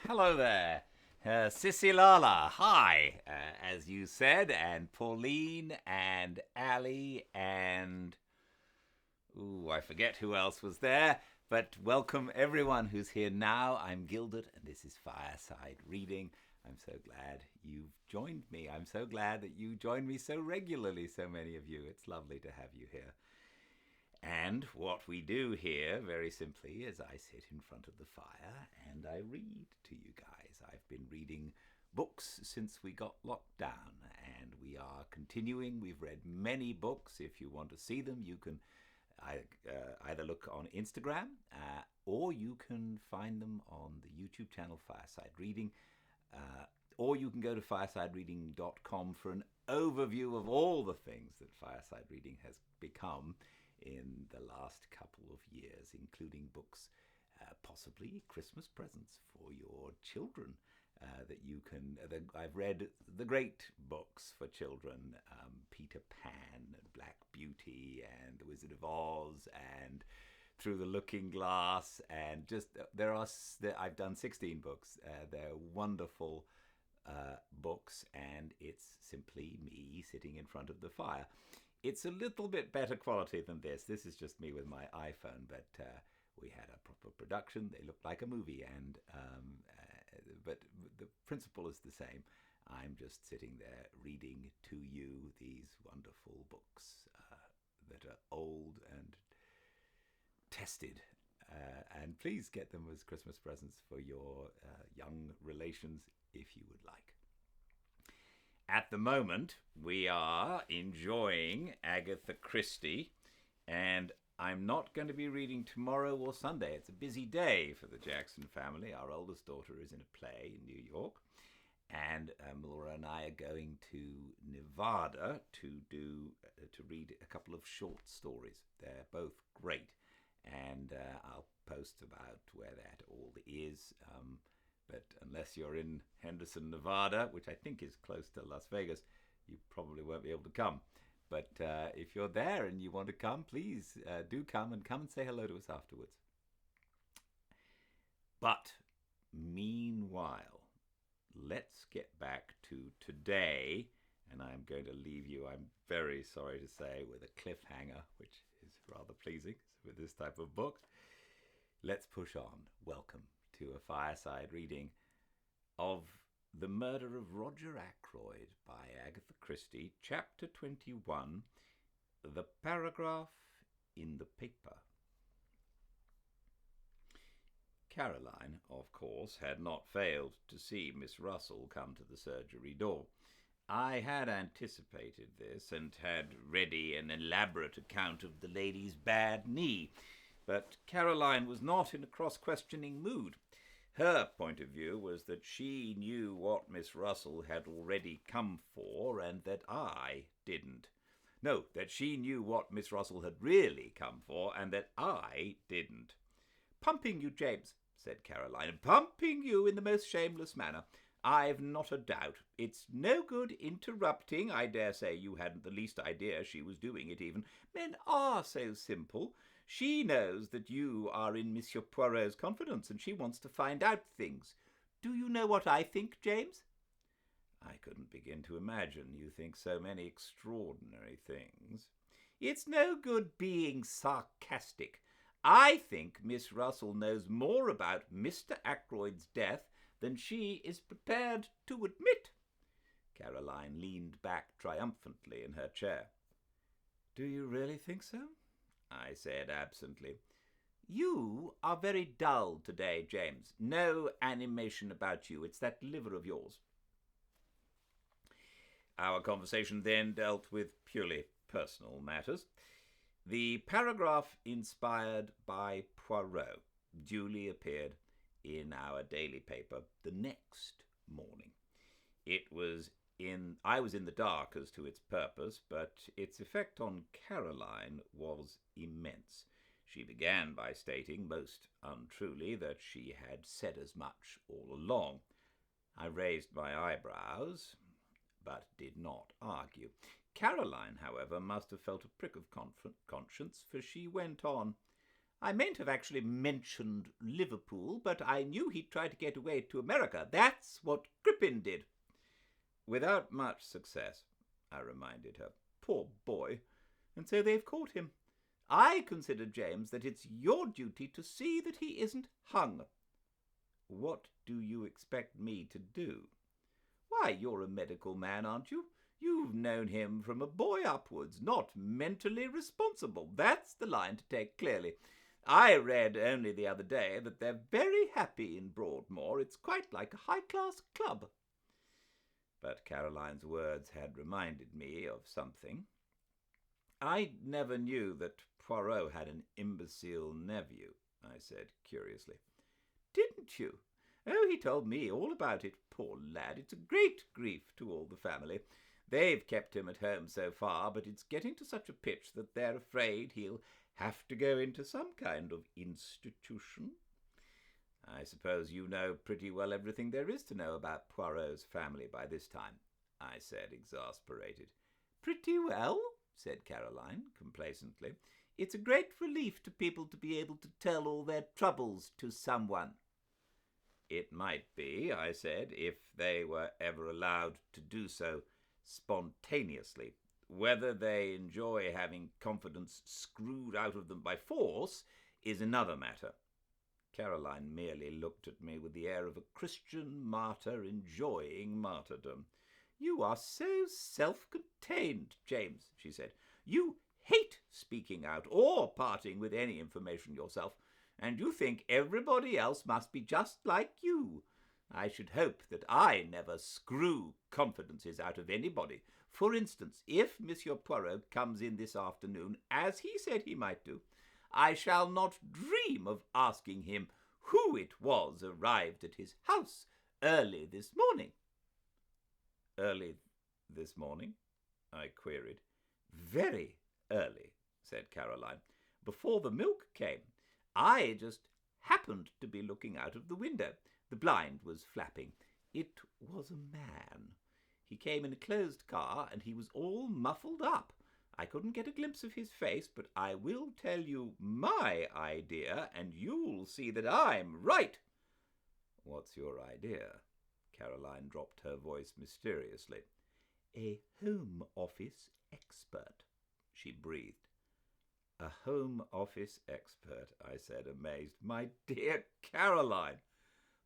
Hello there. Sissy Lala, hi, as you said, and Pauline and Ali and... Ooh, I forget who else was there, but welcome everyone who's here now. I'm Gildart, and this is Fireside Reading. I'm so glad you've joined me. I'm so glad that you join me so regularly, so many of you. It's lovely to have you here. And what we do here, very simply, is I sit in front of the fire and I read to you guys. I've been reading books since we got locked down, and we are continuing. We've read many books. If you want to see them, you can either look on Instagram or you can find them on the YouTube channel Fireside Reading, or you can go to firesidereading.com for an overview of all the things that Fireside Reading has become in the last couple of years, including books, possibly Christmas presents for your children that you can... I've read the great books for children, Peter Pan and Black Beauty and The Wizard of Oz and Through the Looking Glass, and just I've done 16 books. They're wonderful books, and it's simply me sitting in front of the fire. It's a little bit better quality than this. This is just me with my iPhone, but we had a proper production. They looked like a movie, and but the principle is the same. I'm just sitting there reading to you these wonderful books that are old and tested. And please get them as Christmas presents for your young relations if you would like. At the moment, we are enjoying Agatha Christie, and I'm not going to be reading tomorrow or Sunday. It's a busy day for the Jackson family. Our oldest daughter is in a play in New York, and Laura and I are going to Nevada to read a couple of short stories. They're both great, and I'll post about where that all is. But unless you're in Henderson, Nevada, which I think is close to Las Vegas, you probably won't be able to come. But if you're there and you want to come, please do come and say hello to us afterwards. But meanwhile, let's get back to today, and I'm going to leave you, I'm very sorry to say, with a cliffhanger, which is rather pleasing with this type of book. Let's push on. Welcome to a fireside reading of The Murder of Roger Ackroyd by Agatha Christie, Chapter 21, The Paragraph in the Paper. Caroline, of course, had not failed to see Miss Russell come to the surgery door. I had anticipated this and had ready an elaborate account of the lady's bad knee, but Caroline was not in a cross-questioning mood. Her point of view was that she knew what Miss Russell had already come for, and that I didn't. No, that she knew what Miss Russell had really come for, and that I didn't. "Pumping you, James," said Caroline, "pumping you in the most shameless manner. I've not a doubt. It's no good interrupting. I dare say you hadn't the least idea she was doing it even. Men are so simple. She knows that you are in Monsieur Poirot's confidence, and she wants to find out things. Do you know what I think, James?" "I couldn't begin to imagine you think so many extraordinary things." "It's no good being sarcastic. I think Miss Russell knows more about Mr. Ackroyd's death than she is prepared to admit." Caroline leaned back triumphantly in her chair. "Do you really think so?" I said absently. "You are very dull today, James. No animation about you. It's that liver of yours." Our conversation then dealt with purely personal matters. The paragraph inspired by Poirot duly appeared in our daily paper the next morning. I was in the dark as to its purpose, but its effect on Caroline was immense. She began by stating, most untruly, that she had said as much all along. I raised my eyebrows, but did not argue. Caroline, however, must have felt a prick of conscience, for she went on. I mayn't have actually mentioned Liverpool, but I knew he'd try to get away to America. That's what Crippen did." "Without much success," I reminded her. "Poor boy. And so they've caught him. I consider, James, that it's your duty to see that he isn't hung." "What do you expect me to do?" "Why, you're a medical man, aren't you? You've known him from a boy upwards. Not mentally responsible. That's the line to take clearly. I read only the other day that they're very happy in Broadmoor. It's quite like a high-class club." But Caroline's words had reminded me of something. "I never knew that Poirot had an imbecile nephew," I said curiously. "Didn't you? Oh, he told me all about it. Poor lad, it's a great grief to all the family. They've kept him at home so far, but it's getting to such a pitch that they're afraid he'll have to go into some kind of institution." "I suppose you know pretty well everything there is to know about Poirot's family by this time," I said, exasperated. "Pretty well," said Caroline complacently. "It's a great relief to people to be able to tell all their troubles to someone." "It might be," I said, "if they were ever allowed to do so spontaneously. Whether they enjoy having confidence screwed out of them by force is another matter." Caroline merely looked at me with the air of a Christian martyr enjoying martyrdom. "You are so self-contained, James," she said. "You hate speaking out or parting with any information yourself, and you think everybody else must be just like you. I should hope that I never screw confidences out of anybody. For instance, if Monsieur Poirot comes in this afternoon, as he said he might do, I shall not dream of asking him who it was arrived at his house early this morning." "Early this morning?" I queried. "Very early," said Caroline. "Before the milk came. I just happened to be looking out of the window. The blind was flapping. It was a man. He came in a closed car, and he was all muffled up. I couldn't get a glimpse of his face, but I will tell you my idea, and you'll see that I'm right." "What's your idea?" Caroline dropped her voice mysteriously. "A Home Office expert," she breathed. "A Home Office expert," I said, amazed. "My dear Caroline!"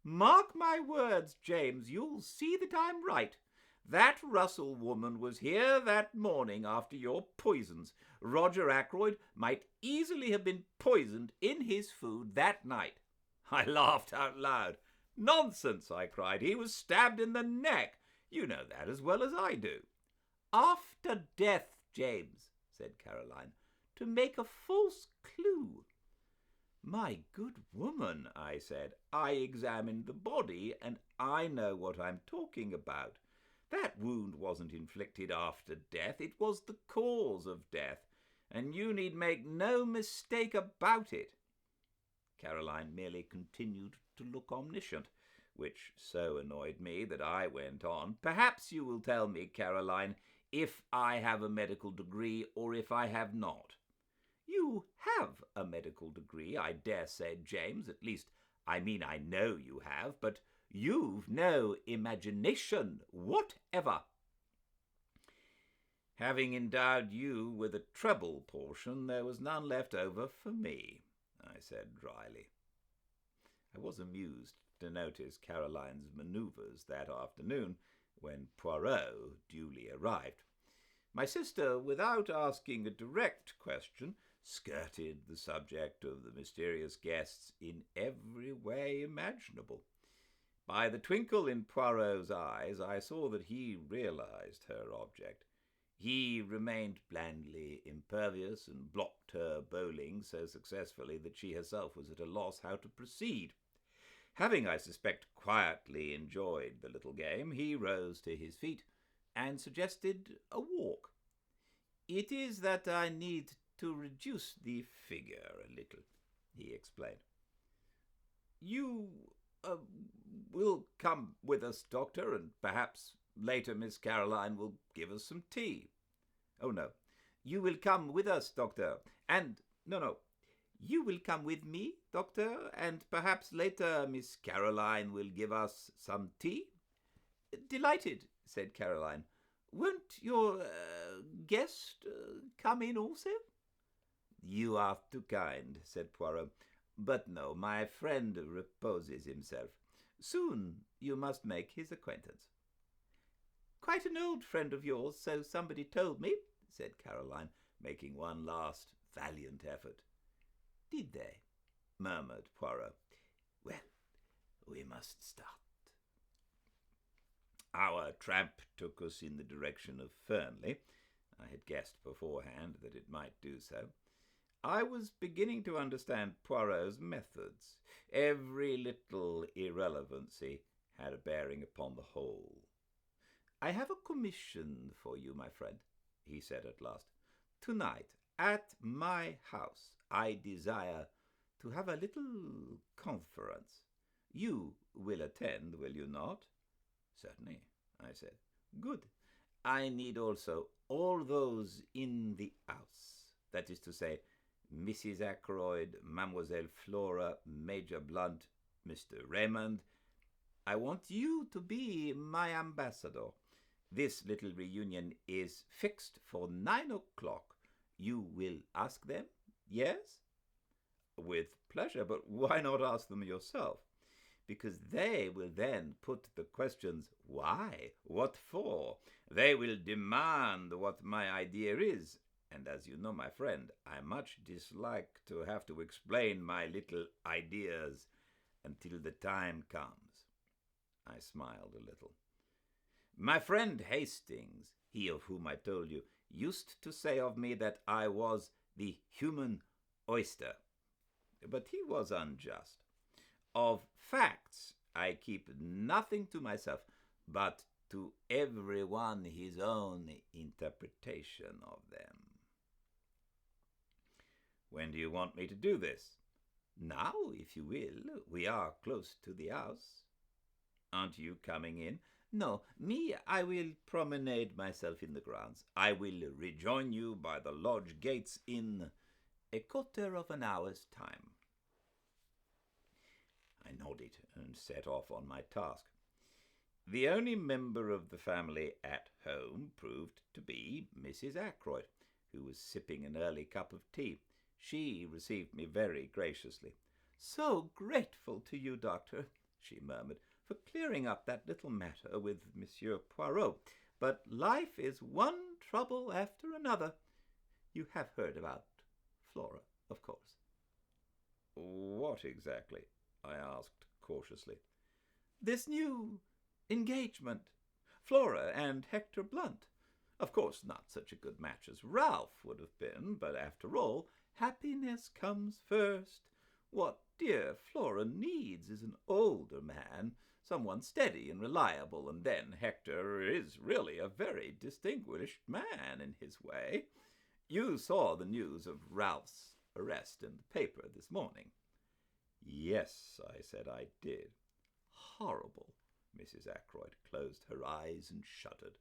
"Mark my words, James, you'll see that I'm right. That Russell woman was here that morning after your poisons. Roger Ackroyd might easily have been poisoned in his food that night." I laughed out loud. "Nonsense," I cried. "He was stabbed in the neck. You know that as well as I do." "After death, James," said Caroline, "to make a false clue." "My good woman," I said, "I examined the body, and I know what I'm talking about. That wound wasn't inflicted after death. It was the cause of death, and you need make no mistake about it." Caroline merely continued to look omniscient, which so annoyed me that I went on. "Perhaps you will tell me, Caroline, if I have a medical degree or if I have not." "You have a medical degree, I dare say, James. At least, I mean, I know you have, but you've no imagination whatever." "Having endowed you with a treble portion, there was none left over for me," I said dryly. I was amused to notice Caroline's manoeuvres that afternoon when Poirot duly arrived. My sister, without asking a direct question, skirted the subject of the mysterious guests in every way imaginable. By the twinkle in Poirot's eyes, I saw that he realized her object. He remained blandly impervious and blocked her bowling so successfully that she herself was at a loss how to proceed. Having, I suspect, quietly enjoyed the little game, he rose to his feet and suggested a walk. "It is that I need to reduce the figure a little," he explained. "You will come with us, Doctor, and perhaps later Miss Caroline will give us some tea." "Oh, no. You will come with us, Doctor, and no, You will come with me, Doctor, and perhaps later Miss Caroline will give us some tea? Delighted, said Caroline. Won't your guest come in also? You are too kind, said Poirot. But no, my friend reposes himself. Soon you must make his acquaintance. Quite an old friend of yours, so somebody told me, said Caroline, making one last valiant effort. Did they? Murmured Poirot. Well, we must start. Our tramp took us in the direction of Fernley. I had guessed beforehand that it might do so. I was beginning to understand Poirot's methods. Every little irrelevancy had a bearing upon the whole. I have a commission for you, my friend, he said at last. Tonight, at my house, I desire to have a little conference. You will attend, will you not? Certainly, I said. Good. I need also all those in the house, that is to say, Mrs. Ackroyd, Mademoiselle Flora, Major Blunt, Mr. Raymond. I want you to be my ambassador. This little reunion is fixed for 9 o'clock. You will ask them, yes? With pleasure, but why not ask them yourself? Because they will then put the questions, why, what for? They will demand what my idea is. And as you know, my friend, I much dislike to have to explain my little ideas until the time comes. I smiled a little. My friend Hastings, he of whom I told you, used to say of me that I was the human oyster. But he was unjust. Of facts I keep nothing to myself, but to everyone his own interpretation of them. When do you want me to do this? Now, if you will. We are close to the house. Aren't you coming in? No, me, I will promenade myself in the grounds. I will rejoin you by the lodge gates in a quarter of an hour's time. I nodded and set off on my task. The only member of the family at home proved to be Mrs. Ackroyd, who was sipping an early cup of tea. She received me very graciously. So grateful to you, Doctor, she murmured, for clearing up that little matter with Monsieur Poirot. But life is one trouble after another. You have heard about Flora, of course. What exactly? I asked cautiously. This new engagement. Flora and Hector Blunt. Of course, not such a good match as Ralph would have been, but after all, happiness comes first. What dear Flora needs is an older man, someone steady and reliable, and then Hector is really a very distinguished man in his way. You saw the news of Ralph's arrest in the paper this morning. Yes, I said I did. Horrible. Mrs. Ackroyd closed her eyes and shuddered.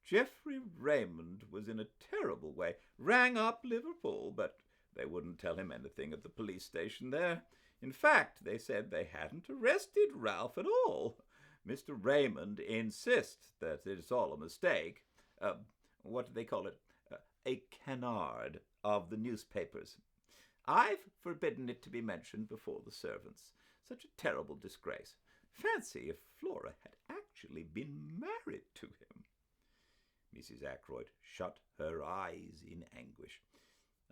Geoffrey Raymond was in a terrible way. Rang up Liverpool, but they wouldn't tell him anything at the police station there. In fact, they said they hadn't arrested Ralph at all. Mr. Raymond insists that it's all a mistake. What do they call it? A canard of the newspapers. I've forbidden it to be mentioned before the servants. Such a terrible disgrace. Fancy if Flora had actually been married to him. Mrs. Ackroyd shut her eyes in anguish.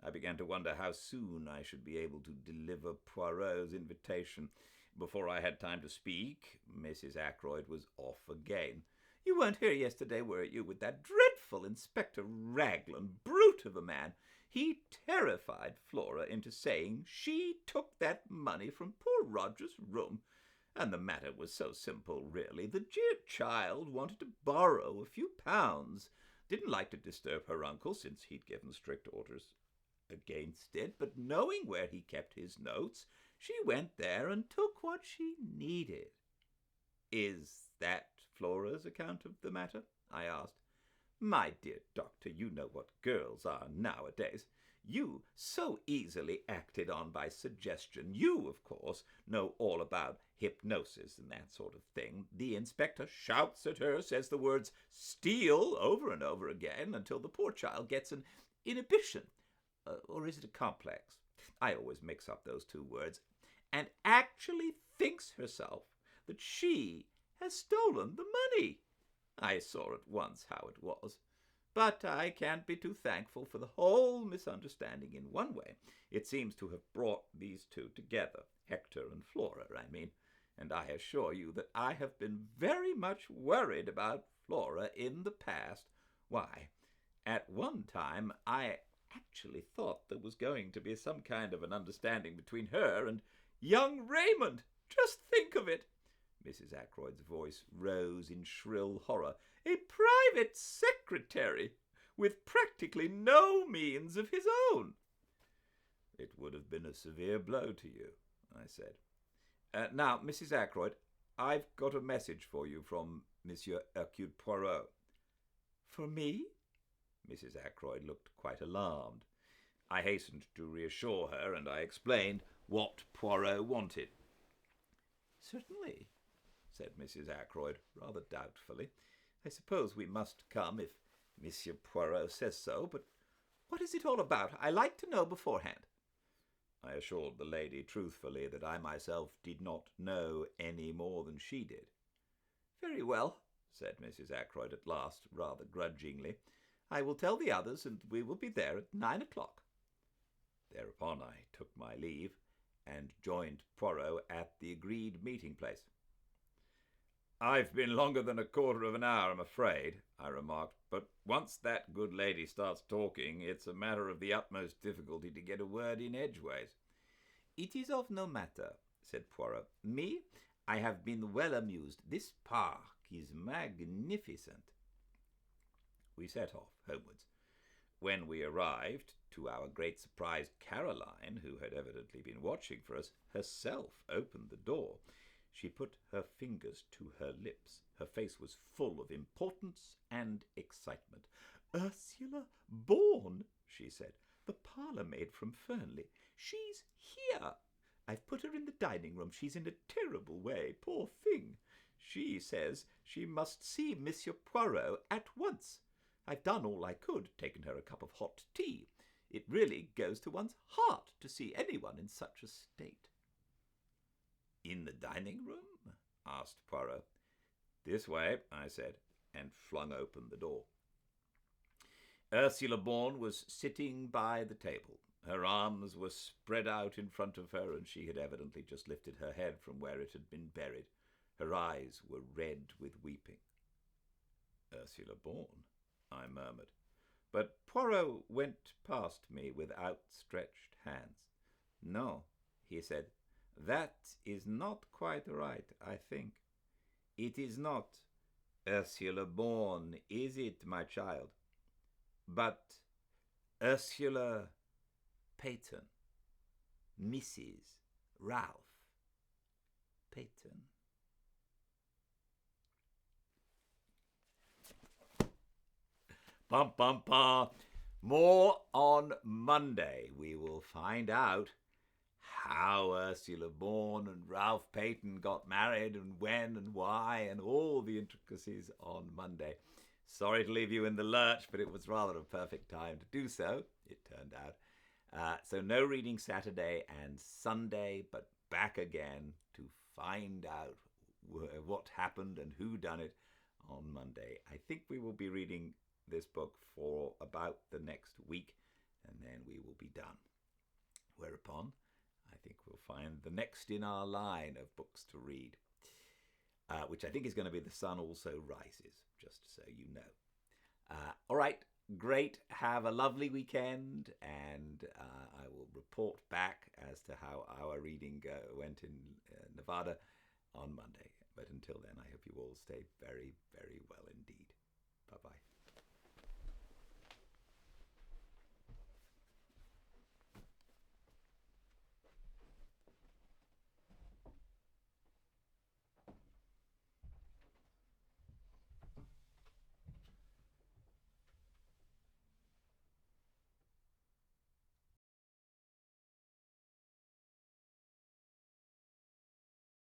I began to wonder how soon I should be able to deliver Poirot's invitation. Before I had time to speak, Mrs. Ackroyd was off again. You weren't here yesterday, were you, with that dreadful Inspector Raglan, brute of a man? He terrified Flora into saying she took that money from poor Roger's room. And the matter was so simple, really. The dear child wanted to borrow a few pounds. Didn't like to disturb her uncle, since he'd given strict orders against it, but knowing where he kept his notes, she went there and took what she needed. Is that Flora's account of the matter? I asked. My dear doctor, you know what girls are nowadays. You so easily acted on by suggestion. You, of course, know all about hypnosis and that sort of thing. The inspector shouts at her, says the words steal over and over again until the poor child gets an inhibition. Or is it a complex? I always mix up those two words. And actually thinks herself that she has stolen the money. I saw at once how it was. But I can't be too thankful for the whole misunderstanding in one way. It seems to have brought these two together, Hector and Flora, I mean. And I assure you that I have been very much worried about Flora in the past. Why, at one time I actually thought there was going to be some kind of an understanding between her and young Raymond. Just think of it. Mrs. Ackroyd's voice rose in shrill horror. A private secretary, with practically no means of his own. It would have been a severe blow to you, I said. Now, Mrs. Ackroyd, I've got a message for you from Monsieur Hercule Poirot. For me? Mrs. Ackroyd looked quite alarmed. I hastened to reassure her, and I explained what Poirot wanted. Certainly, said Mrs. Ackroyd, rather doubtfully. I suppose we must come if Monsieur Poirot says so, but what is it all about? I like to know beforehand. I assured the lady truthfully that I myself did not know any more than she did. Very well, said Mrs. Ackroyd at last, rather grudgingly. I will tell the others, and we will be there at 9 o'clock. Thereupon I took my leave and joined Poirot at the agreed meeting place. I've been longer than a quarter of an hour, I'm afraid, I remarked, but once that good lady starts talking, it's a matter of the utmost difficulty to get a word in edgeways. It is of no matter, said Poirot. Me, I have been well amused. This park is magnificent. We set off homewards. When we arrived, to our great surprise, Caroline, who had evidently been watching for us, herself opened the door. She put her fingers to her lips. Her face was full of importance and excitement. Ursula Bourne, she said, the parlour-maid from Fernley. She's here. I've put her in the dining-room. She's in a terrible way, poor thing. She says she must see Monsieur Poirot at once. I've done all I could, taken her a cup of hot tea. It really goes to one's heart to see anyone in such a state. In the dining-room? Asked Poirot. This way, I said, and flung open the door. Ursula Bourne was sitting by the table. Her arms were spread out in front of her, and she had evidently just lifted her head from where it had been buried. Her eyes were red with weeping. Ursula Bourne, I murmured. But Poirot went past me with outstretched hands. No, he said, that is not quite right, I think. It is not Ursula Bourne, is it, my child? But Ursula Peyton, Mrs. Ralph Peyton. Bum, bum, bum. More on Monday. We will find out how Ursula Bourne and Ralph Peyton got married and when and why and all the intricacies on Monday. Sorry to leave you in the lurch, but it was rather a perfect time to do so, it turned out. So no reading Saturday and Sunday, but back again to find out what happened and who done it on Monday. I think we will be reading this book for about the next week, and then we will be done. Whereupon, I think we'll find the next in our line of books to read, which I think is going to be The Sun Also Rises, just so you know. All right, great. Have a lovely weekend, and I will report back as to how our reading went in Nevada on Monday. But until then, I hope you all stay very, very well indeed. Bye-bye.